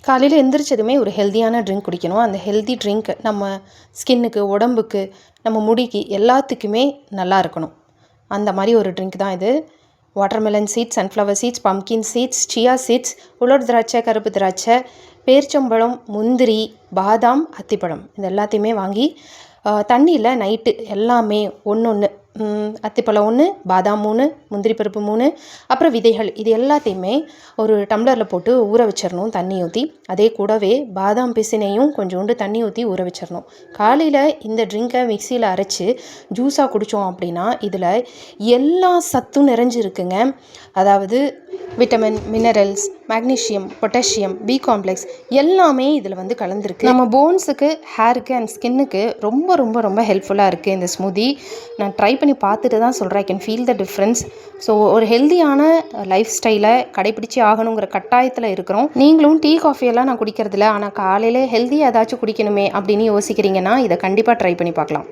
காலையில் எந்திரிச்சதுமே ஒரு ஹெல்த்தியான ட்ரிங்க் குடிக்கணும். அந்த ஹெல்த்தி ட்ரிங்க் நம்ம ஸ்கின்னுக்கு, உடம்புக்கு, நம்ம முடிக்கு எல்லாத்துக்குமே நல்லா இருக்கணும். அந்த மாதிரி ஒரு ட்ரிங்க் தான் இது. Watermelon seeds, sunflower seeds, pumpkin seeds, chia seeds, உலர் திராட்சை, கருப்பு திராட்சை, பேரிச்சம்பழம், முந்திரி, பாதாம், அத்திப்பழம் இது எல்லாத்தையுமே வாங்கி தண்ணியில் நைட்டு எல்லாமே ஒன்று அத்திப்பழம் 1, பாதாம் 3, முந்திரி பருப்பு 3, அப்புறம் விதைகள் இது எல்லாத்தையுமே ஒரு டம்ளரில் போட்டு ஊற வச்சிடணும் தண்ணி ஊற்றி. அதே கூடவே பாதாம் பிசினையும் கொஞ்சோண்டு தண்ணி ஊற்றி ஊற வச்சிடணும். காலையில் இந்த ட்ரிங்கை மிக்சியில் அரைச்சி ஜூஸாக குடித்தோம் அப்படின்னா இதில் எல்லா சத்தும் நிறைஞ்சிருக்குங்க. அதாவது vitamin, minerals, magnesium, potassium, B complex எல்லாமே இதில் வந்து கலந்துருக்கு. நம்ம போன்ஸுக்கு, ஹேருக்கு அண்ட் ஸ்கின்னுக்கு ரொம்ப ரொம்ப ரொம்ப ஹெல்ப்ஃபுல்லாக இருக்குது இந்த ஸ்மூதி. நான் ட்ரை பண்ணி பார்த்துட்டு தான் சொல்கிறேன். I can feel the difference. So ஒரு ஹெல்த்தியான லைஃப் ஸ்டைலை கடைப்பிடிச்சி ஆகணுங்கிற கட்டாயத்தில் இருக்கிறோம். நீங்களும் டீ காஃபியெல்லாம் நான் குடிக்கிறதில்ல, ஆனால் காலையில் ஹெல்த்தியாக ஏதாச்சும் குடிக்கணுமே அப்படின்னு யோசிக்கிறீங்கன்னா இதை கண்டிப்பாக ட்ரை பண்ணி பார்க்கலாம்.